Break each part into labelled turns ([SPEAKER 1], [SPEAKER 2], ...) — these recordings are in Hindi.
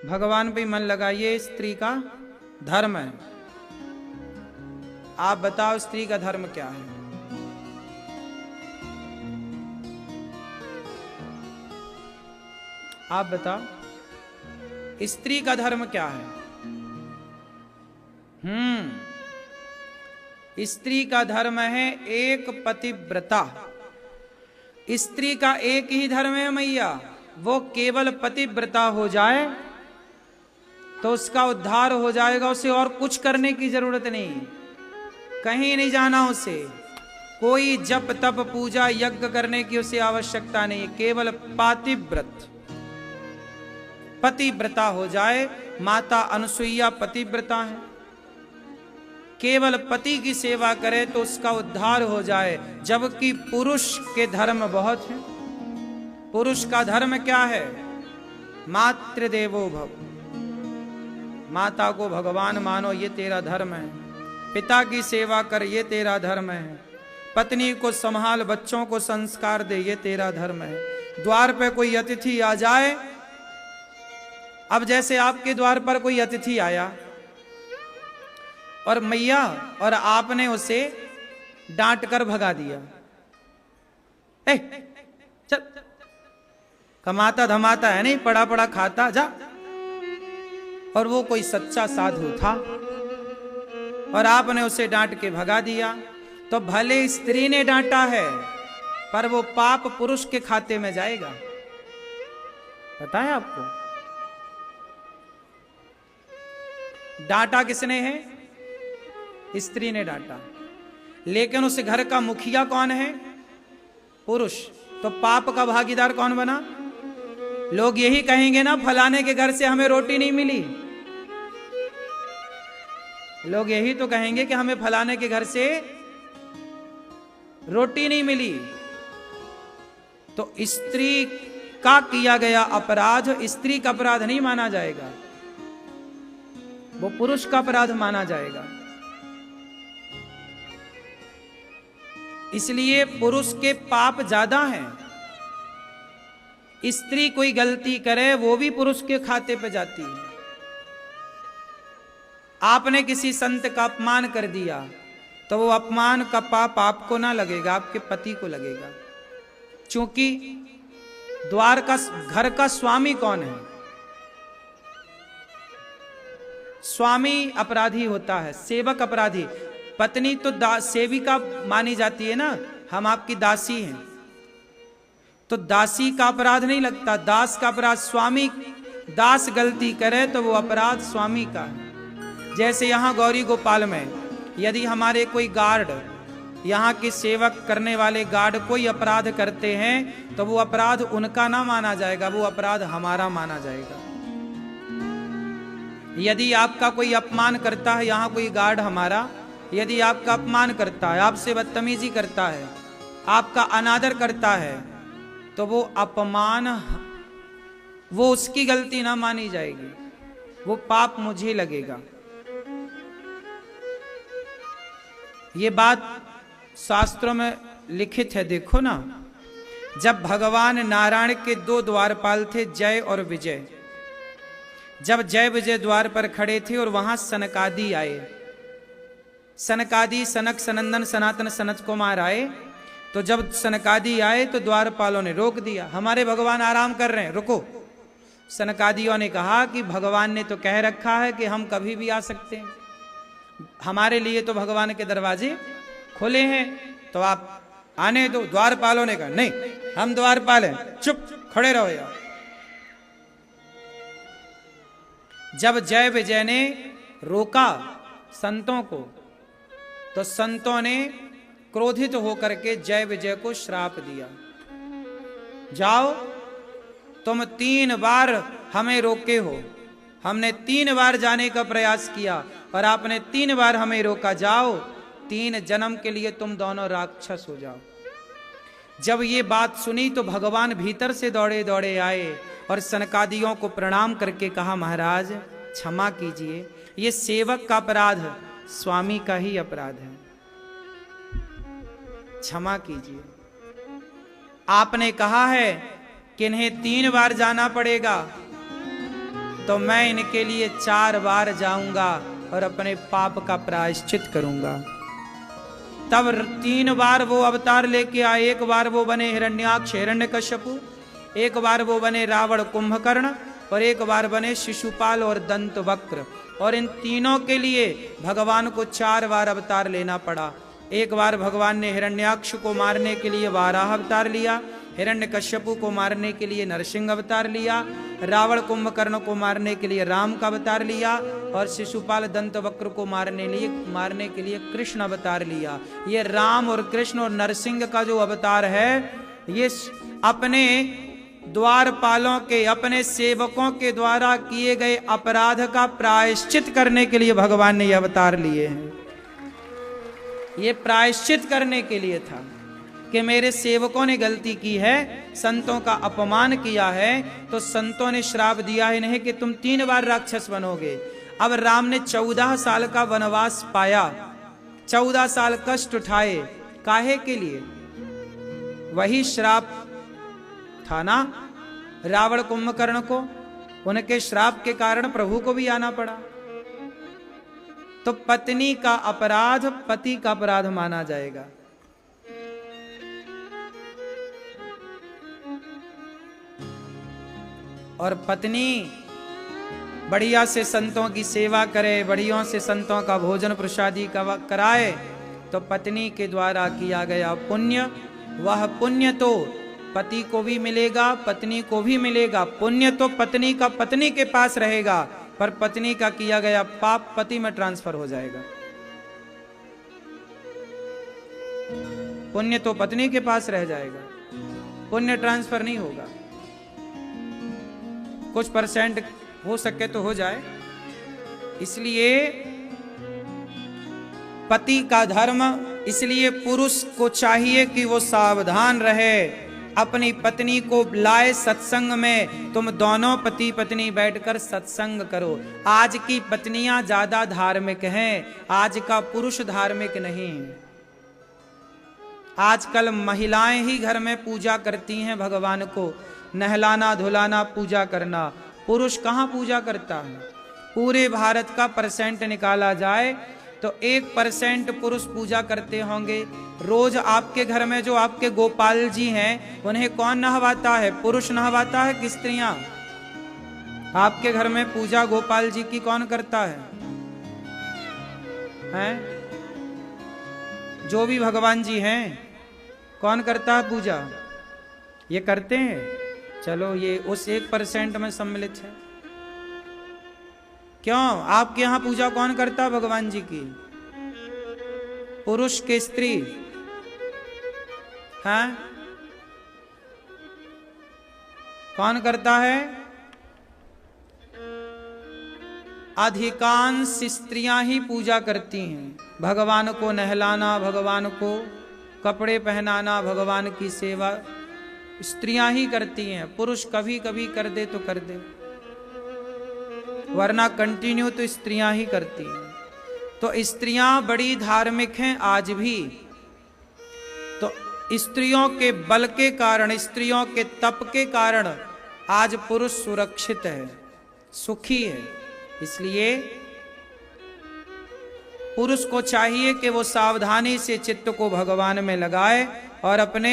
[SPEAKER 1] भगवान पे मन लगाइए, स्त्री का धर्म है। आप बताओ स्त्री का धर्म क्या है? आप बताओ स्त्री का धर्म क्या है? स्त्री का धर्म है एक पतिव्रता। स्त्री का एक ही धर्म है मैया, वो केवल पतिव्रता हो जाए तो उसका उद्धार हो जाएगा। उसे और कुछ करने की जरूरत नहीं, कहीं नहीं जाना उसे, कोई जप तप पूजा यज्ञ करने की उसे आवश्यकता नहीं। केवल पातिव्रत पतिव्रता हो जाए। माता अनुसुईया पतिव्रता है, केवल पति की सेवा करे तो उसका उद्धार हो जाए। जबकि पुरुष के धर्म बहुत हैं। पुरुष का धर्म क्या है? मातृदेवो भव, माता को भगवान मानो, ये तेरा धर्म है। पिता की सेवा कर, ये तेरा धर्म है। पत्नी को संभाल, बच्चों को संस्कार दे, ये तेरा धर्म है। द्वार पे कोई अतिथि आ जाए, अब जैसे आपके द्वार पर कोई अतिथि आया और मैया और आपने उसे डांट कर भगा दिया, ए चल, कमाता धमाता है नहीं, पड़ा पड़ा खाता जा। और वो कोई सच्चा साधु था और आपने उसे डांट के भगा दिया, तो भले स्त्री ने डांटा है पर वो पाप पुरुष के खाते में जाएगा। पता है आपको? डांटा किसने है? स्त्री ने डांटा, लेकिन उस घर का मुखिया कौन है? पुरुष। तो पाप का भागीदार कौन बना? लोग यही कहेंगे ना, फलाने के घर से हमें रोटी नहीं मिली। लोग यही तो कहेंगे कि हमें फलाने के घर से रोटी नहीं मिली। तो स्त्री का किया गया अपराध स्त्री का अपराध नहीं माना जाएगा, वो पुरुष का अपराध माना जाएगा। इसलिए पुरुष के पाप ज्यादा हैं। स्त्री कोई गलती करे वो भी पुरुष के खाते पे जाती है। आपने किसी संत का अपमान कर दिया तो वो अपमान का पाप आपको ना लगेगा, आपके पति को लगेगा। क्योंकि द्वार का, घर का स्वामी कौन है? स्वामी अपराधी होता है, सेवक अपराधी। पत्नी तो सेविका मानी जाती है ना, हम आपकी दासी हैं, तो दासी का अपराध नहीं लगता, दास का अपराध। स्वामी, दास गलती करे तो वो अपराध स्वामी का है। जैसे यहां गौरी गोपाल में यदि हमारे कोई गार्ड, यहाँ के सेवक करने वाले गार्ड कोई अपराध करते हैं तो वो अपराध उनका ना माना जाएगा, वो अपराध हमारा माना जाएगा। यदि आपका कोई अपमान करता है, यहाँ कोई गार्ड हमारा यदि आपका अपमान करता है, आपसे बदतमीजी करता है, आपका अनादर करता है, तो वो अपमान, वो उसकी गलती ना मानी जाएगी, वो पाप मुझे लगेगा। ये बात शास्त्रों में लिखित है, देखो ना। जब भगवान नारायण के दो द्वारपाल थे, जय और विजय, जब जय विजय द्वार पर खड़े थे और वहां सनकादि आए, सनकादि सनक सनंदन सनातन सनत कुमार आए, तो जब सनकादि आए तो द्वारपालों ने रोक दिया, हमारे भगवान आराम कर रहे हैं, रुको। सनकादियों ने कहा कि भगवान ने तो कह रखा है कि हम कभी भी आ सकते हैं, हमारे लिए तो भगवान के दरवाजे खुले हैं, तो आप आने दो। द्वारपालों ने कहा नहीं, हम द्वारपाल हैं, चुप खड़े रहो यार। जब जय विजय ने रोका संतों को, तो संतों ने क्रोधित होकर के जय विजय को श्राप दिया, जाओ तुम 3 बार हमें रोके हो, हमने 3 बार जाने का प्रयास किया और आपने 3 बार हमें रोका, जाओ 3 जन्म के लिए तुम दोनों राक्षस हो जाओ। जब ये बात सुनी तो भगवान भीतर से दौड़े दौड़े आए और सनकादियों को प्रणाम करके कहा, महाराज क्षमा कीजिए, ये सेवक का अपराध स्वामी का ही अपराध है, क्षमा कीजिए। आपने कहा है कि इन्हें 3 बार जाना पड़ेगा, तो मैं इनके लिए 4 बार जाऊंगा और अपने पाप का प्रायश्चित करूंगा। तब 3 बार वो अवतार लेके आए। 1 बार वो बने हिरण्याक्ष हिरण्यकश्यपु, 1 बार वो बने रावण कुंभकर्ण, और 1 बार बने शिशुपाल और दंतवक्र। और इन तीनों के लिए भगवान को 4 बार अवतार लेना पड़ा। 1 बार भगवान ने हिरण्याक्ष को मारने के लिए वाराह अवतार लिया, हिरण्यकश्यपु को मारने के लिए नरसिंह अवतार लिया, रावण कुंभकर्ण को मारने के लिए राम का अवतार लिया, और शिशुपाल दंतवक्र को मारने के लिए कृष्ण अवतार लिया। ये राम और कृष्ण और नरसिंह का जो अवतार है, ये अपने द्वारपालों के, अपने सेवकों के द्वारा किए गए अपराध का प्रायश्चित करने के लिए भगवान ने ये अवतार लिए हैं। ये प्रायश्चित करने के लिए था कि मेरे सेवकों ने गलती की है, संतों का अपमान किया है, तो संतों ने श्राप दिया है इन्हें कि तुम 3 बार राक्षस बनोगे। अब राम ने 14 साल का वनवास पाया, 14 साल कष्ट उठाए, काहे के लिए? वही श्राप था ना रावण कुंभकर्ण को, उनके श्राप के कारण प्रभु को भी आना पड़ा। तो पत्नी का अपराध पति का अपराध माना जाएगा। और पत्नी बढ़िया से संतों की सेवा करे, बढ़िया से संतों का भोजन प्रसादी कराए, तो पत्नी के द्वारा किया गया पुण्य, वह पुण्य तो पति को भी मिलेगा, पत्नी को भी मिलेगा। पुण्य तो पत्नी का पत्नी के पास रहेगा, पर पत्नी का किया गया पाप पति में ट्रांसफर हो जाएगा। पुण्य तो पत्नी के पास रह जाएगा, पुण्य ट्रांसफर नहीं होगा। कुछ % हो सके तो हो जाए। इसलिए पति का धर्म, इसलिए पुरुष को चाहिए कि वो सावधान रहे, अपनी पत्नी को लाए सत्संग में। तुम दोनों पति पत्नी बैठकर सत्संग करो। आज की पत्नियां ज्यादा धार्मिक हैं, आज का पुरुष धार्मिक नहीं। आजकल महिलाएं ही घर में पूजा करती हैं भगवान को, नहलाना धुलाना पूजा करना। पुरुष कहाँ पूजा करता है? पूरे भारत का % निकाला जाए तो 1% पुरुष पूजा करते होंगे। रोज आपके घर में जो आपके गोपाल जी हैं, उन्हें कौन नहवाता है? पुरुष नहवाता है कि स्त्रियां? आपके घर में पूजा गोपाल जी की कौन करता है? हैं? जो भी भगवान जी हैं, कौन करता है पूजा? ये करते हैं। चलो, ये उस 1% में सम्मिलित है। क्यों? आपके यहां पूजा कौन करता है भगवान जी की? पुरुष के स्त्री? हैं? कौन करता है? अधिकांश स्त्रियां ही पूजा करती हैं। भगवान को नहलाना, भगवान को कपड़े पहनाना, भगवान की सेवा स्त्रियां ही करती हैं। पुरुष कभी कभी कर दे तो कर दे, वरना कंटिन्यू तो स्त्रियां ही करती हैं। तो स्त्रियां बड़ी धार्मिक हैं आज भी। तो स्त्रियों के बल के कारण, स्त्रियों के तप के कारण आज पुरुष सुरक्षित है, सुखी है। इसलिए पुरुष को चाहिए कि वो सावधानी से चित्त को भगवान में लगाए और अपने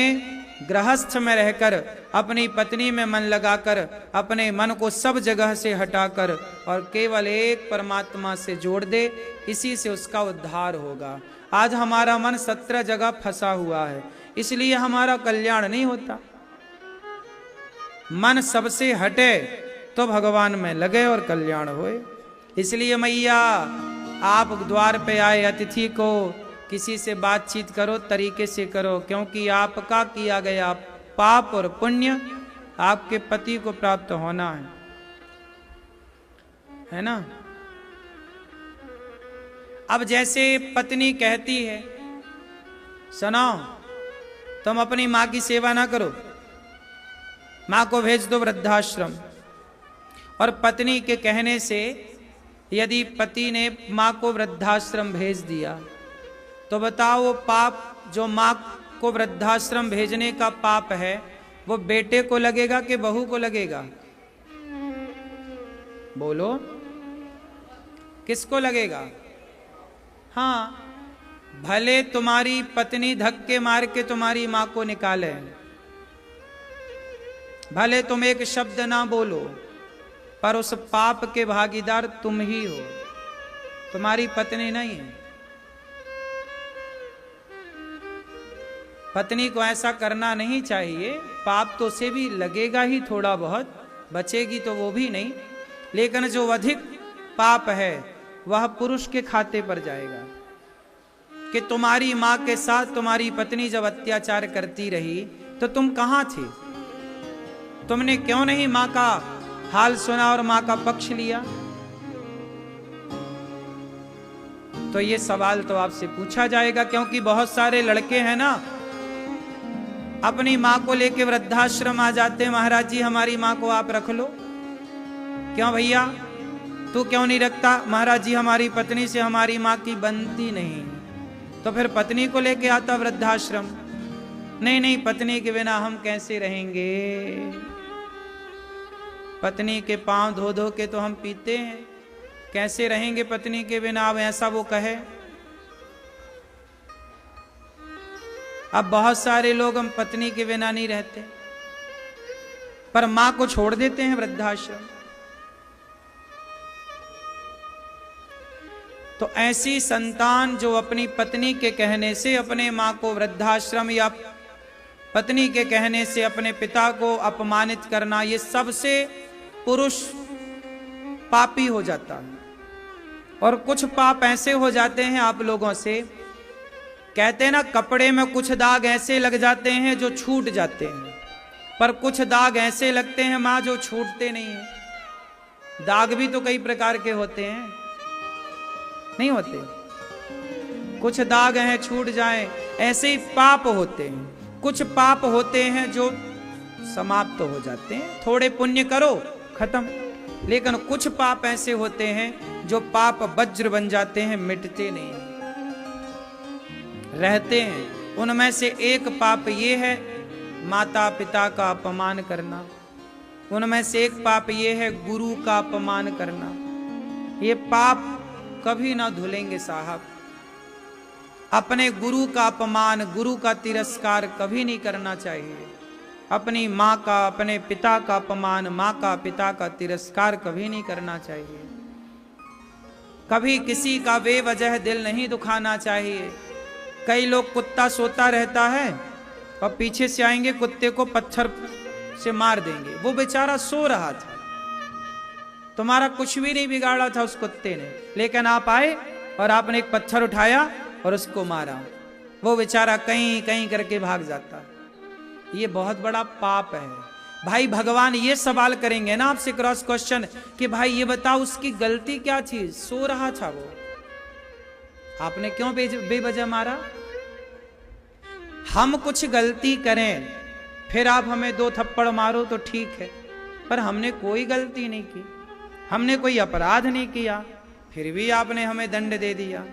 [SPEAKER 1] गृहस्थ में रहकर, अपनी पत्नी में मन लगाकर, अपने मन को सब जगह से हटाकर और केवल एक परमात्मा से जोड़ दे। इसी से उसका उद्धार होगा। आज हमारा मन 17 जगह फंसा हुआ है, इसलिए हमारा कल्याण नहीं होता। मन सबसे हटे तो भगवान में लगे और कल्याण होए। इसलिए मैया, आप द्वार पे आए अतिथि को किसी से बातचीत करो, तरीके से करो, क्योंकि आपका किया गया पाप और पुण्य आपके पति को प्राप्त होना है ना। अब जैसे पत्नी कहती है, सुनो, तुम अपनी माँ की सेवा ना करो, माँ को भेज दो वृद्धाश्रम। और पत्नी के कहने से यदि पति ने माँ को वृद्धाश्रम भेज दिया, तो बताओ वो पाप जो माँ को वृद्धाश्रम भेजने का पाप है, वो बेटे को लगेगा कि बहू को लगेगा? बोलो, किसको लगेगा? हाँ, भले तुम्हारी पत्नी धक्के मार के तुम्हारी मां को निकाले, भले तुम एक शब्द ना बोलो, पर उस पाप के भागीदार तुम ही हो, तुम्हारी पत्नी नहीं है। पत्नी को ऐसा करना नहीं चाहिए। पाप तो उसे भी लगेगा ही, थोड़ा बहुत बचेगी तो वो भी नहीं, लेकिन जो अधिक पाप है वह पुरुष के खाते पर जाएगा। कि तुम्हारी मां के साथ तुम्हारी पत्नी जब अत्याचार करती रही तो तुम कहां थे? तुमने क्यों नहीं मां का हाल सुना और मां का पक्ष लिया? तो ये सवाल तो आपसे पूछा जाएगा, क्योंकि बहुत सारे लड़के हैं ना, अपनी मां को लेके वृद्धाश्रम आ जाते हैं, महाराज जी हमारी मां को आप रख लो। क्यों भैया, तू क्यों नहीं रखता? महाराज जी हमारी पत्नी से हमारी मां की बनती नहीं। तो फिर पत्नी को लेके आता वृद्धाश्रम। नहीं नहीं, पत्नी के बिना हम कैसे रहेंगे? पत्नी के पांव धो धो के तो हम पीते हैं, कैसे रहेंगे पत्नी के बिना? अब ऐसा वो कहे। अब बहुत सारे लोग हम पत्नी के बिना नहीं रहते, पर मां को छोड़ देते हैं वृद्धाश्रम। तो ऐसी संतान जो अपनी पत्नी के कहने से अपने मां को वृद्धाश्रम, या पत्नी के कहने से अपने पिता को अपमानित करना, ये सबसे पुरुष पापी हो जाता है। और कुछ पाप ऐसे हो जाते हैं आप लोगों से, कहते हैं ना कपड़े में कुछ दाग ऐसे लग जाते हैं जो छूट जाते हैं, पर कुछ दाग ऐसे लगते हैं मां जो छूटते नहीं है। दाग भी तो कई प्रकार के होते हैं, नहीं होते? कुछ दाग हैं छूट जाएं, ऐसे ही पाप होते हैं। कुछ पाप होते हैं जो समाप्त हो जाते हैं, थोड़े पुण्य करो खत्म। लेकिन कुछ पाप ऐसे होते हैं जो पाप वज्र बन जाते हैं, मिटते नहीं, रहते हैं। उनमें से एक पाप ये है माता पिता का अपमान करना। उनमें से एक पाप ये है गुरु का अपमान करना। ये पाप कभी ना धुलेंगे साहब। अपने गुरु का अपमान, गुरु का तिरस्कार कभी नहीं करना चाहिए। अपनी माँ का, अपने पिता का अपमान, माँ का पिता का तिरस्कार कभी नहीं करना चाहिए। कभी किसी का बेवजह दिल नहीं दुखाना चाहिए। कई लोग, कुत्ता सोता रहता है और पीछे से आएंगे कुत्ते को पत्थर से मार देंगे। वो बेचारा सो रहा था, तुम्हारा कुछ भी नहीं बिगाड़ा था उस कुत्ते ने, लेकिन आप आए और आपने एक पत्थर उठाया और उसको मारा। वो बेचारा कहीं कहीं करके भाग जाता। ये बहुत बड़ा पाप है भाई। भगवान ये सवाल करेंगे ना आपसे, क्रॉस क्वेश्चन, कि भाई ये बताओ उसकी गलती क्या थी? सो रहा था वो, आपने क्यों बेवजह मारा? हम कुछ गलती करें फिर आप हमें 2 थप्पड़ मारो तो ठीक है, पर हमने कोई गलती नहीं की, हमने कोई अपराध नहीं किया, फिर भी आपने हमें दंड दे दिया।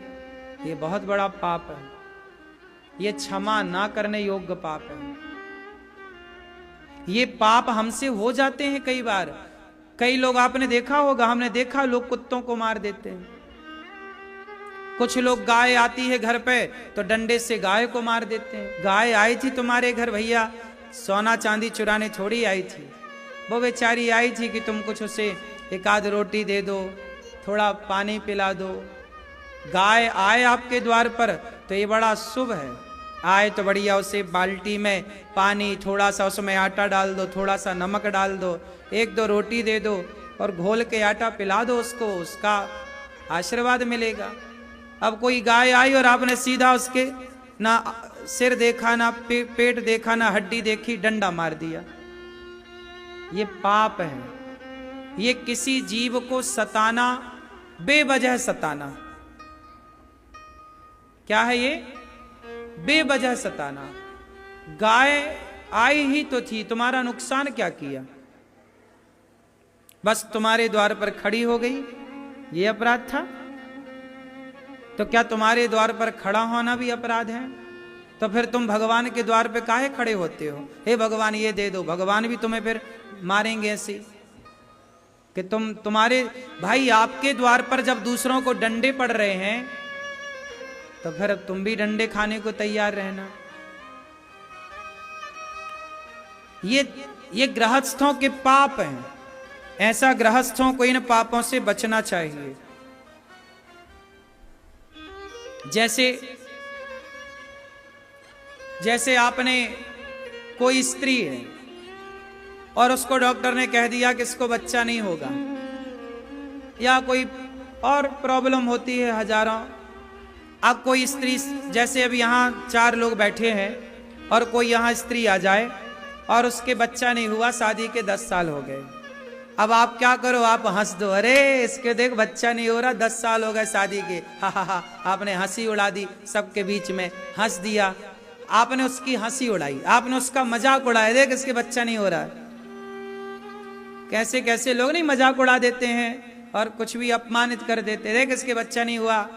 [SPEAKER 1] ये बहुत बड़ा पाप है। ये क्षमा ना करने योग्य पाप है। ये पाप हमसे हो जाते हैं कई बार। कई लोग, आपने देखा होगा, हमने देखा, लोग कुत्तों को मार देते हैं। कुछ लोग, गाय आती है घर पे तो डंडे से गाय को मार देते हैं। गाय आई थी तुम्हारे घर भैया, सोना चांदी चुराने थोड़ी आई थी। वो बेचारी आई थी कि तुम कुछ उसे एक आध रोटी दे दो, थोड़ा पानी पिला दो। गाय आए आपके द्वार पर तो ये बड़ा शुभ है। आए तो बढ़िया उसे बाल्टी में पानी, थोड़ा सा उसमें आटा डाल दो, थोड़ा सा नमक डाल दो, 1-2 रोटी दे दो और घोल के आटा पिला दो उसको, उसका आशीर्वाद मिलेगा। अब कोई गाय आई और आपने सीधा उसके ना सिर देखा, ना पेट देखा, ना हड्डी देखी, डंडा मार दिया। ये पाप है। ये किसी जीव को सताना, बेवजह सताना। क्या है ये? बेवजह सताना। गाय आई ही तो थी, तुम्हारा नुकसान क्या किया? बस तुम्हारे द्वार पर खड़ी हो गई, ये अपराध था? तो क्या तुम्हारे द्वार पर खड़ा होना भी अपराध है? तो फिर तुम भगवान के द्वार पे काहे खड़े होते हो? हे भगवान ये दे दो, भगवान भी तुम्हें फिर मारेंगे ऐसे। कि तुम्हारे भाई आपके द्वार पर जब दूसरों को डंडे पड़ रहे हैं तो फिर तुम भी डंडे खाने को तैयार रहना। ये गृहस्थों के पाप हैं। ऐसा गृहस्थों को इन पापों से बचना चाहिए। जैसे आपने कोई स्त्री है और उसको डॉक्टर ने कह दिया कि इसको बच्चा नहीं होगा, या कोई और प्रॉब्लम होती है हजारों। अब कोई स्त्री, जैसे अब यहाँ 4 लोग बैठे हैं और कोई यहाँ स्त्री आ जाए और उसके बच्चा नहीं हुआ, शादी के 10 साल हो गए। अब आप क्या करो, आप हंस दो, अरे इसके देख बच्चा नहीं हो रहा, 10 साल हो गए शादी के, हा हा हा। आपने हंसी उड़ा दी, सबके बीच में हंस दिया, आपने उसकी हंसी उड़ाई, आपने उसका मजाक उड़ाया, देख इसके बच्चा नहीं हो रहा है। कैसे कैसे लोग नहीं मजाक उड़ा देते हैं और कुछ भी अपमानित कर देते, देख इसके बच्चा नहीं हुआ।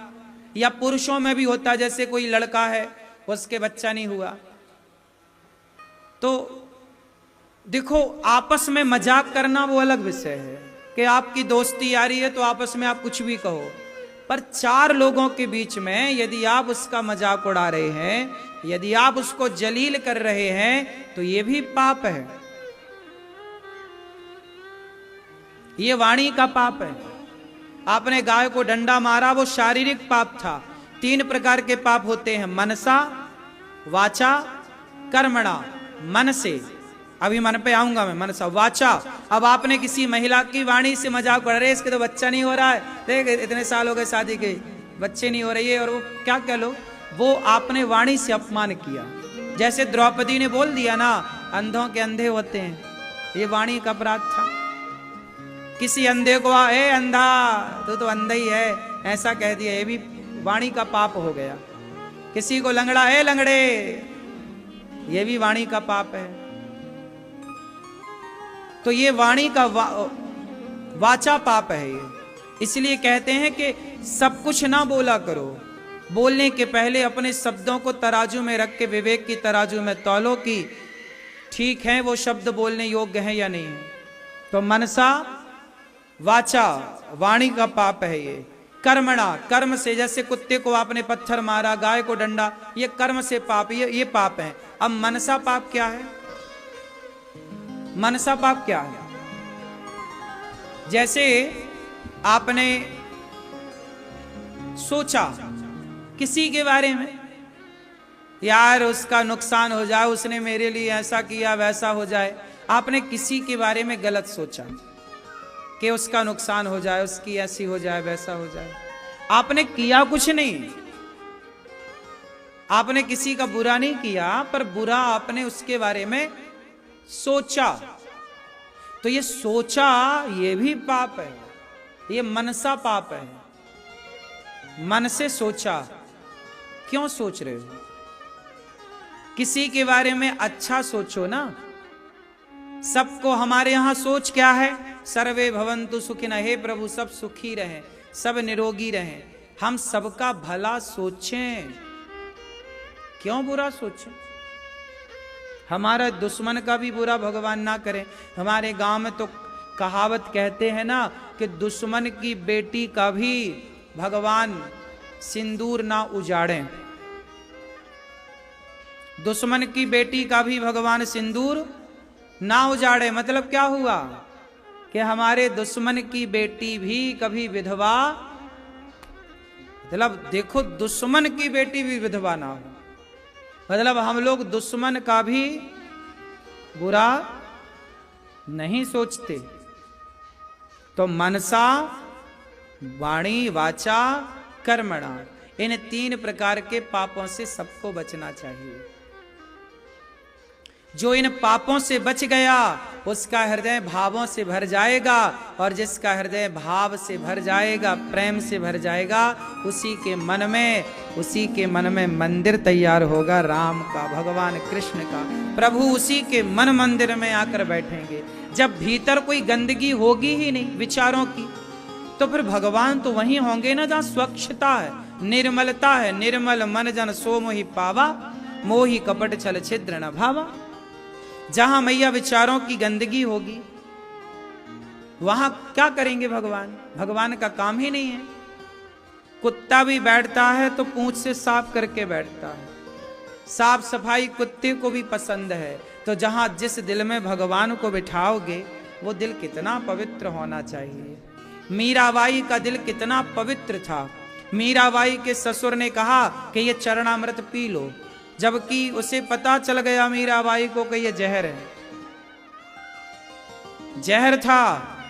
[SPEAKER 1] या पुरुषों में भी होता, जैसे कोई लड़का है उसके बच्चा नहीं हुआ, तो देखो आपस में मजाक करना वो अलग विषय है कि आपकी दोस्ती आ रही है तो आपस में आप कुछ भी कहो, पर 4 लोगों के बीच में यदि आप उसका मजाक उड़ा रहे हैं, यदि आप उसको जलील कर रहे हैं, तो ये भी पाप है, ये वाणी का पाप है। आपने गाय को डंडा मारा, वो शारीरिक पाप था। 3 प्रकार के पाप होते हैं, मनसा, वाचा, कर्मणा। मन से, अभी मन पे आऊंगा मैं, मनसा, वाचा। अब आपने किसी महिला की वाणी से मजाक उड़ा रहे, इसके तो बच्चा नहीं हो रहा है, देख इतने साल हो गए शादी के, बच्चे नहीं हो रहे, और वो क्या कह लो, वो आपने वाणी से अपमान किया। जैसे द्रौपदी ने बोल दिया ना, अंधों के अंधे होते हैं, ये वाणी का अपराध था। किसी अंधे को ए अंधा, तू तो अंधा ही है, ऐसा कह दिया, ये भी वाणी का पाप हो गया। किसी को लंगड़ा, ए लंगड़े, ये भी वाणी का पाप है। तो ये वाणी का वाचा पाप है ये। इसलिए कहते हैं कि सब कुछ ना बोला करो, बोलने के पहले अपने शब्दों को तराजू में रख के विवेक की तराजू में तौलो कि ठीक है वो शब्द बोलने योग्य है या नहीं है। तो मनसा, वाचा, वाणी का पाप है ये। कर्मणा, कर्म से, जैसे कुत्ते को आपने पत्थर मारा, गाय को डंडा, ये कर्म से पाप, ये पाप है। अब मनसा पाप क्या है? मनसा पाप क्या है? जैसे आपने सोचा किसी के बारे में, यार उसका नुकसान हो जाए, उसने मेरे लिए ऐसा किया वैसा हो जाए। आपने किसी के बारे में गलत सोचा कि उसका नुकसान हो जाए, उसकी ऐसी हो जाए वैसा हो जाए। आपने किया कुछ नहीं, आपने किसी का बुरा नहीं किया, पर बुरा आपने उसके बारे में सोचा। तो ये सोचा, ये भी पाप है, ये मनसा पाप है। मन से सोचा, क्यों सोच रहे हो? किसी के बारे में अच्छा सोचो ना। सबको, हमारे यहां सोच क्या है? सर्वे भवन्तु सुखिनः, हे प्रभु सब सुखी रहें, सब निरोगी रहें। हम सबका भला सोचें, क्यों बुरा सोचें? हमारा दुश्मन का भी बुरा भगवान ना करें। हमारे गांव में तो कहावत कहते हैं ना कि दुश्मन की बेटी का भी भगवान सिंदूर ना उजाड़ें। दुश्मन की बेटी का भी भगवान सिंदूर ना उजाड़े। मतलब क्या हुआ कि हमारे दुश्मन की बेटी भी कभी विधवा, मतलब देखो दुश्मन की बेटी भी विधवा ना हो, मतलब हम लोग दुश्मन का भी बुरा नहीं सोचते। तो मनसा, वाणी, वाचा, कर्मणा, इन 3 प्रकार के पापों से सबको बचना चाहिए। जो इन पापों से बच गया उसका हृदय भावों से भर जाएगा, और जिसका हृदय भाव से भर जाएगा, प्रेम से भर जाएगा, उसी के मन में मंदिर तैयार होगा राम का, भगवान कृष्ण का। प्रभु उसी के मन मंदिर में आकर बैठेंगे। जब भीतर कोई गंदगी होगी ही नहीं विचारों की, तो फिर भगवान तो वहीं होंगे ना जहां स्वच्छता है, निर्मलता है। निर्मल मन जन सो मोहि पावा, मोहि कपट छल छिद्र न भावा। जहां मैया विचारों की गंदगी होगी वहां क्या करेंगे भगवान? भगवान का काम ही नहीं है। कुत्ता भी बैठता है तो पूंछ से साफ करके बैठता है। साफ सफाई कुत्ते को भी पसंद है। तो जहां जिस दिल में भगवान को बिठाओगे वो दिल कितना पवित्र होना चाहिए। मीराबाई का दिल कितना पवित्र था। मीराबाई के ससुर ने कहा कि ये चरणामृत पी लो, जबकि उसे पता चल गया मीराबाई को कि ये जहर है। जहर था,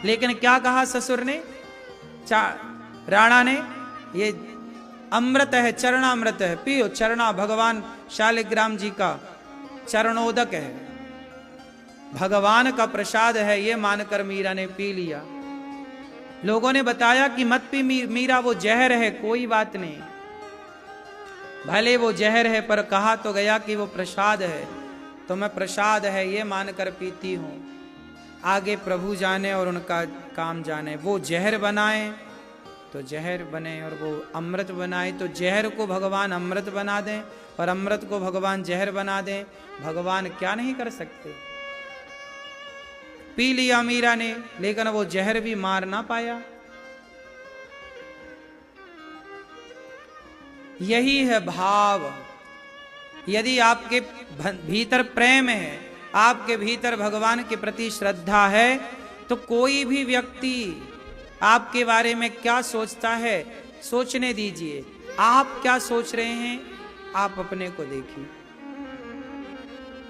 [SPEAKER 1] लेकिन क्या कहा ससुर ने, राणा ने, ये अमृत है, चरणामृत है, पियो। चरणा भगवान शालिग्राम जी का चरणोदक है, भगवान का प्रसाद है, ये मानकर मीरा ने पी लिया। लोगों ने बताया कि मत पी मीरा, वो जहर है। कोई बात नहीं, भले वो जहर है, पर कहा तो गया कि वो प्रसाद है, तो मैं प्रसाद है ये मानकर पीती हूं। आगे प्रभु जाने और उनका काम जाने। वो जहर बनाए तो जहर बने, और वो अमृत बनाए तो जहर को भगवान अमृत बना दें, और अमृत को भगवान जहर बना दें। भगवान क्या नहीं कर सकते। पी लिया मीरा ने, लेकिन वो जहर भी मार ना पाया। यही है भाव। यदि आपके भीतर प्रेम है, आपके भीतर भगवान के प्रति श्रद्धा है, तो कोई भी व्यक्ति आपके बारे में क्या सोचता है सोचने दीजिए। आप क्या सोच रहे हैं, आप अपने को देखिए।